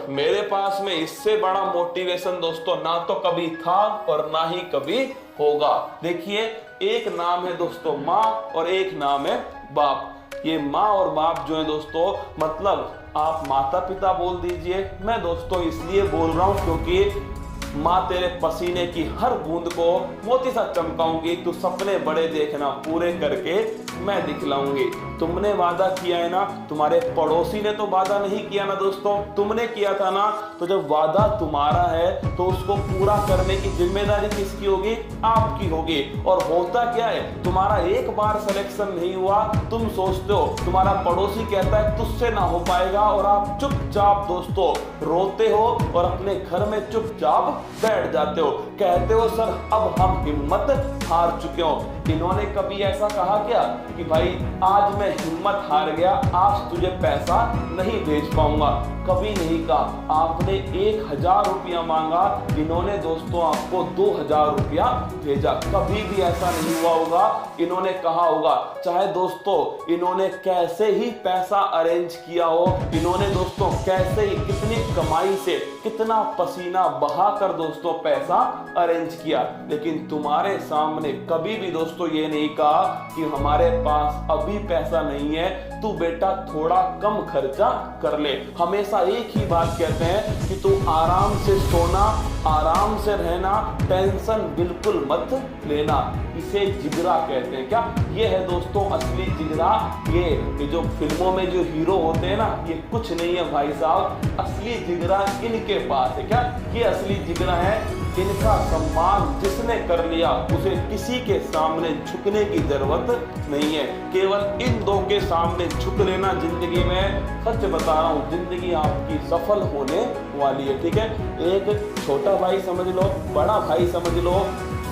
मेरे पास में इससे बड़ा मोटिवेशन दोस्तों ना तो कभी था और ना ही कभी होगा। देखिए, एक नाम है दोस्तों माँ और एक नाम है बाप। ये माँ और बाप जो है दोस्तों, मतलब आप माता पिता बोल दीजिए। मैं दोस्तों इसलिए बोल रहा हूं क्योंकि माँ तेरे पसीने की हर बूंद को मोती सा चमकाऊंगी। तू सपने बड़े देखना, पूरे करके मैं दिखलाऊंगी। तुमने वादा किया है ना, तुम्हारे पड़ोसी ने तो वादा नहीं किया ना दोस्तों, तुमने किया था ना। तो जब वादा तुम्हारा है तो उसको पूरा करने की जिम्मेदारी किसकी होगी? आपकी होगी। और होता क्या है, तुम्हारा एक बार सिलेक्शन नहीं हुआ, तुम सोचते हो तुम्हारा पड़ोसी कहता है तुझसे ना हो पाएगा, और आप चुपचाप दोस्तों रोते हो और अपने घर में चुपचाप बैठ जाते हो। कहते हो सर अब हम हिम्मत हार चुके हो। इन्होंने कभी ऐसा कहा क्या कि भाई आज मैं हिम्मत हार गया, आज तुझे पैसा नहीं भेज पाऊंगा? कभी नहीं कहा। आपने 1000 रुपया मांगा, इन्होंने दोस्तों आपको 2000 रुपया भेजा। कभी भी ऐसा नहीं हुआ होगा। इन्होंने कहा होगा, चाहे दोस्तों इन्होंने कैसे ही पैसा अरेंज किया हो, इन्होंने दोस्तों कैसे ही कितनी कमाई से कितना पसीना बहाकर दोस्तों पैसा अरेंज किया, लेकिन तुम्हारे सामने कभी भी दोस्तों ये नहीं कहा कि हमारे पास अभी पैसा नहीं है, तू बेटा थोड़ा कम खर्चा कर ले। हमेशा एक ही बात कहते हैं कि तू आराम से सोना, आराम से रहना, टेंशन बिल्कुल मत लेना। इसे जिगरा कहते हैं। क्या ये है दोस्तों असली जिगरा? ये जो फिल्मों में जो हीरो होते हैं ना, ये कुछ नहीं है भाई साहब। असली जिगरा इनके पास है। क्या ये असली जिगरा है? इनका सम्मान जिसने कर लिया उसे किसी के सामने झुकने की जरूरत नहीं है। केवल इन दो के सामने झुक लेना जिंदगी में, सच बता रहा हूं, जिंदगी आपकी सफल होने वाली है। ठीक है, एक छोटा भाई समझ लो, बड़ा भाई समझ लो,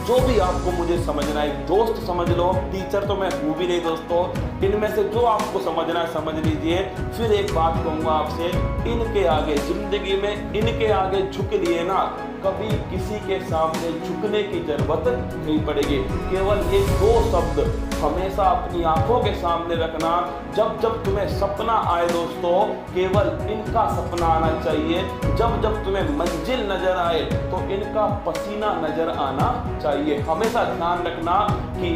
जो भी आपको मुझे समझना है, दोस्त समझ लो, टीचर तो मैं हूं भी नहीं दोस्तों, इनमें से जो आपको समझना है समझ लीजिए। फिर एक बात कहूंगा आपसे, इनके आगे जिंदगी में इनके आगे झुक लिए ना, कभी किसी के सामने झुकने की जरूरत नहीं पड़ेगी। केवल ये दो शब्द हमेशा अपनी आंखों के सामने रखना। जब जब तुम्हें सपना आए दोस्तों, केवल इनका सपना आना चाहिए। जब जब तुम्हें मंजिल नजर आए तो इनका पसीना नजर आना चाहिए। हमेशा ध्यान रखना कि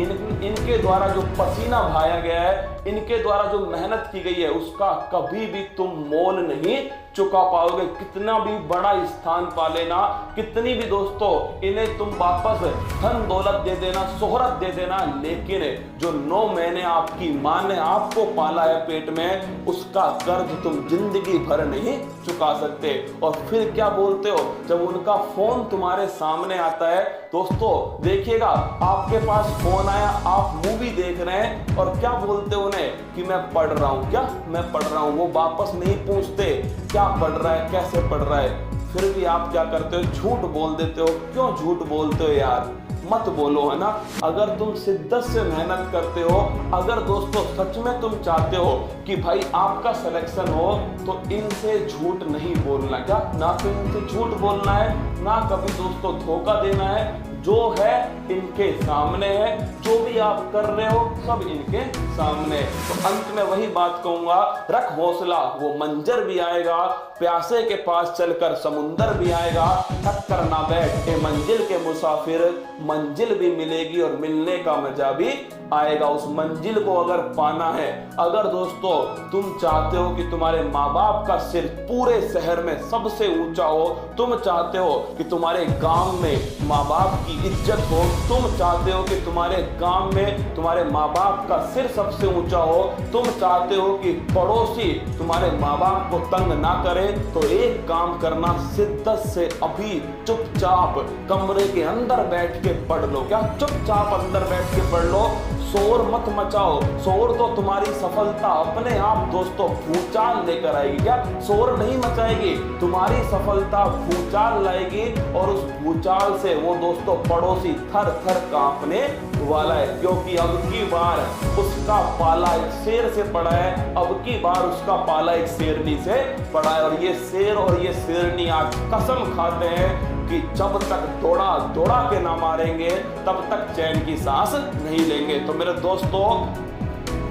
इनके द्वारा जो पसीना बहाया गया है, इनके द्वारा जो मेहनत की गई है, उसका कभी भी तुम मोल नहीं चुका पाओगे। कितना भी बड़ा स्थान पा लेना, कितनी भी दोस्तों इन्हें तुम वापस धन दौलत दे देना, शोहरत दे देना, लेकिन जो 9 महीने आपकी मां ने आपको पाला है पेट में, उसका कर्ज तुम जिंदगी भर नहीं चुका सकते। और फिर क्या बोलते हो जब उनका फोन तुम्हारे सामने आता है? दोस्तों देखिएगा, आपके पास फोन आया, आप मूवी देख रहे हैं और क्या बोलते हो उन्हें कि मैं पढ़ रहा हूं। क्या मैं पढ़ रहा हूं? वो वापस नहीं पूछते क्या पढ़ रहा है, कैसे पढ़ रहा है। फिर भी आप क्या करते हो? झूठ बोल देते हो। क्यों झूठ बोलते हो यार? मत बोलो, है ना। अगर तुम शिद्दत से मेहनत करते हो, अगर दोस्तों सच में तुम चाहते हो कि भाई आपका सिलेक्शन हो, तो इनसे झूठ नहीं बोलना। क्या ना तो इनसे झूठ बोलना है, ना कभी दोस्तों धोखा देना है। जो है इनके सामने है, जो भी आप कर रहे हो सब इनके सामने। तो अंत में वही बात कहूंगा, रख हौसला, वो मंजर भी आएगा। प्यासे के पास चलकर समुंदर भी आएगा। थक कर ना बैठ ए मंजिल के मुसाफिर, मंजिल भी मिलेगी और मिलने का मजा भी आएगा। उस मंजिल को अगर पाना है, अगर दोस्तों तुम चाहते हो कि तुम्हारे माँ बाप का सिर पूरे शहर में सबसे ऊंचा हो, तुम चाहते हो कि तुम्हारे गांव में माँ बाप की इज्जत हो, तुम चाहते हो कि तुम्हारे गांव में तुम्हारे माँ बाप का सिर सबसे ऊंचा हो, तुम चाहते हो कि पड़ोसी तुम्हारे माँ बाप को तंग ना करे, तो एक काम करना, शिद्दत से अभी चुपचाप कमरे के अंदर बैठ के पढ़ लो। क्या चुपचाप अंदर बैठ के पढ़ लो, शोर मत मचाओ। शोर तो तुम्हारी सफलता अपने आप दोस्तों भूचाल लेकर आएगी। क्या शोर नहीं मचाएगी, तुम्हारी सफलता भूचाल लाएगी, और उस भूचाल से वो दोस्तों पड़ोसी थर थर कांपने वाला है। क्योंकि अब की बार उसका पाला एक शेर से पड़ा है, अब की बार उसका पाला एक शेरनी से पड़ा है। और ये शेर और ये शेरनी आज कसम खाते हैं कि जब तक दौड़ा दौड़ा के ना मारेंगे, तब तक चैन की सांस नहीं लेंगे। तो मेरे दोस्तों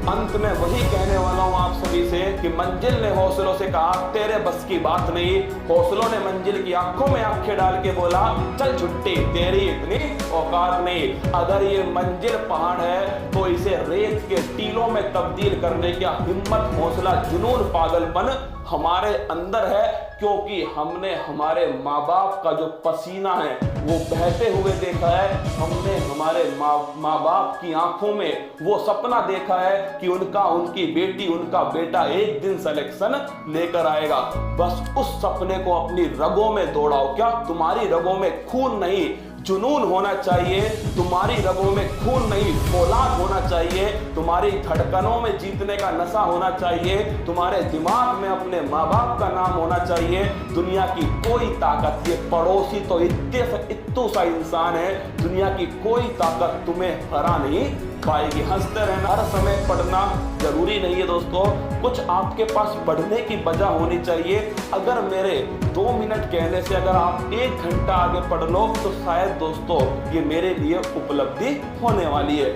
अंत में वही कहने वाला हूं आप सभी से कि मंजिल ने हौसलों से कहा तेरे बस की बात नहीं, हौसलों ने मंजिल की आंखों में आंखें डाल के बोला चल छुट्टी तेरी इतनी औकात नहीं। अगर ये मंजिल पहाड़ है तो इसे रेत के टीलों में तब्दील करने का हिम्मत, हौसला, जुनून, पागलपन हमारे अंदर है, क्योंकि हमने हमारे माँ बाप का जो पसीना है वो बहते हुए देखा है। हमने हमारे माँ बाप की आंखों में वो सपना देखा है कि उनकी बेटी, उनका बेटा एक दिन सिलेक्शन लेकर आएगा। बस उस सपने को अपनी रगों में दौड़ाओ। क्या तुम्हारी रगों में खून नहीं जुनून होना चाहिए? तुम्हारी रगों में खून नहीं फौलाद होना चाहिए। तुम्हारी धड़कनों में जीतने का नशा होना चाहिए। तुम्हारे दिमाग में अपने माँ बाप का नाम होना चाहिए। दुनिया की कोई ताकत, ये पड़ोसी तो इत्तू सा इंसान है, दुनिया की कोई ताकत तुम्हें हरा नहीं पाएगी। हंसते रहना, हर समय पढ़ना जरूरी नहीं है दोस्तों, कुछ आपके पास पढ़ने की वजह होनी चाहिए। अगर मेरे 2 मिनट कहने से अगर आप 1 घंटा आगे पढ़ लो तो शायद दोस्तों ये मेरे लिए उपलब्धि होने वाली है।